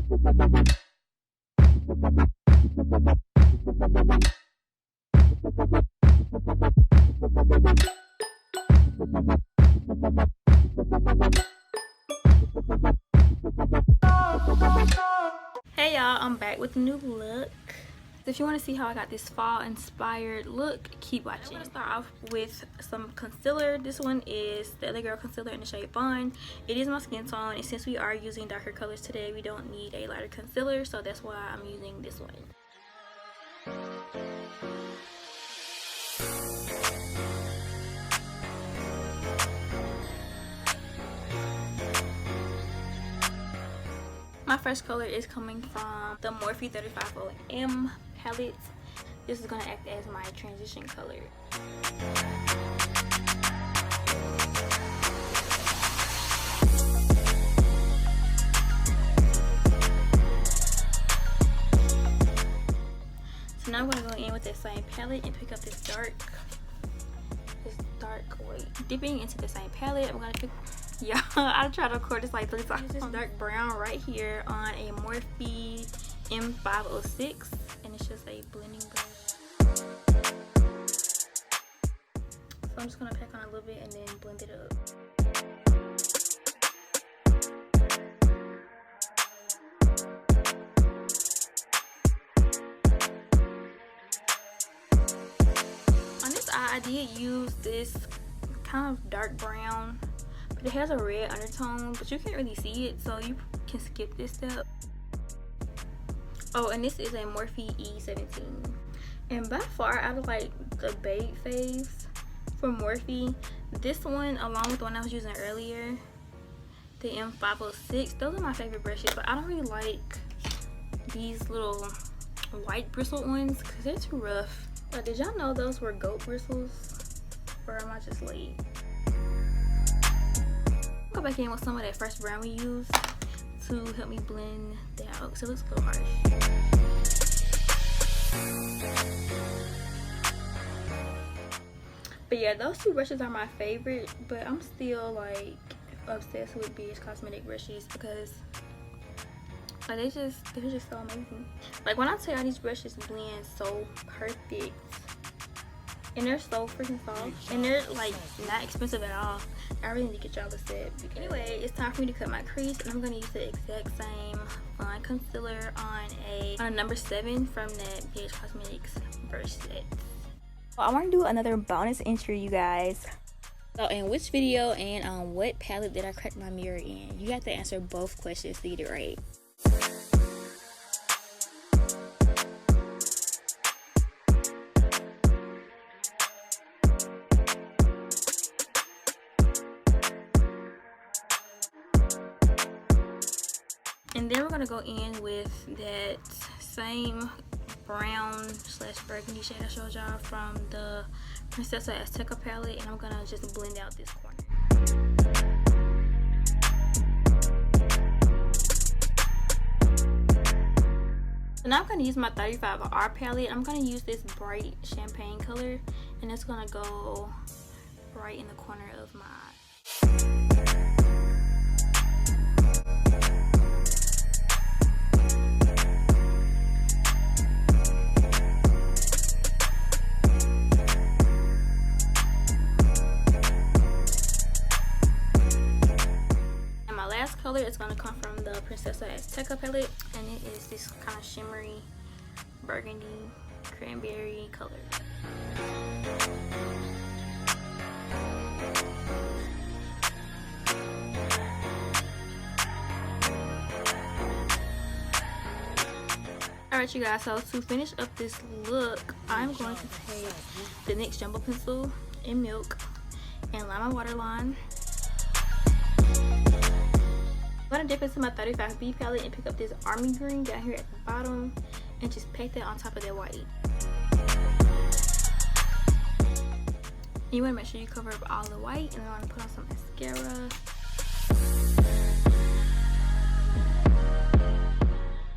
Hey y'all, I'm back with a new look. If you want to see how I got this fall inspired look, keep watching. I'm going to start off with some concealer. This one is the LA Girl concealer in the shade Fawn. It is my skin tone, and since we are using darker colors today, we don't need a lighter concealer, so that's why I'm using this one. My first color is coming from the Morphe 350M palette. This is going to act as my transition color. So now I'm going to go in with that same palette and pick up this dark, dipping into the same palette. I'm going to pick, yeah, I tried to record this like 3 times. This dark brown right here on a Morphe M506, and it's just a blending brush. So I'm just gonna pack on a little bit and then blend it up. On this eye, I did use this kind of dark brown, but it has a red undertone, but you can't really see it, so you can skip this step. Oh, and this is a Morphe E17. And by far, out of like the beige phase for Morphe, this one, along with the one I was using earlier, the M506, those are my favorite brushes, but I don't really like these little white bristled ones because they're too rough. But did y'all know those were goat bristles? Or am I just late? Go back in with some of that fresh brown we used to help me blend that out because it looks a little harsh. But yeah, those two brushes are my favorite, but I'm still like obsessed with BH Cosmetic brushes because like they're just so amazing. Like when I tell y'all, these brushes blend so perfect, and they're so freaking soft, and they're like not expensive at all. I really need to get y'all a set. Anyway, it's time for me to cut my crease, and I'm gonna use the exact same fine concealer on a number 7 from that BH Cosmetics brush set. Well, I want to do another bonus entry, you guys. So, in which video and on what palette did I crack my mirror in? You have to answer both questions to get it right. And then we're gonna go in with that same brown / burgundy shade I showed y'all from the Princess Azteca palette, and I'm gonna just blend out this corner. So now I'm gonna use my 35R palette. I'm gonna use this bright champagne color, and it's gonna go right in the corner of my eye. Color is going to come from the Princess Azteca palette, and it is this kind of shimmery burgundy cranberry color. Alright you guys, so to finish up this look, I'm going to take the NYX Jumbo Pencil in Milk and line my waterline. I'm going to dip into my 35B palette and pick up this army green down here at the bottom and just paint that on top of that white. You want to make sure you cover up all the white, and then I'm going to put on some mascara.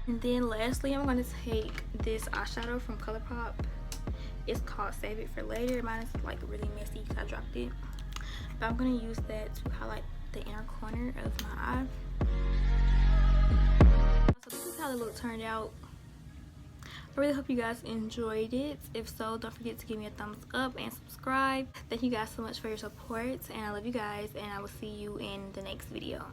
And then lastly, I'm going to take this eyeshadow from ColourPop. It's called Save It for Later. Mine is like really messy because I dropped it. But I'm going to use that to highlight the inner corner of my eye. So this is how the look turned out. I really hope you guys enjoyed it. If so, don't forget to give me a thumbs up and subscribe. Thank you guys so much for your support, and I love you guys, and I will see you in the next video.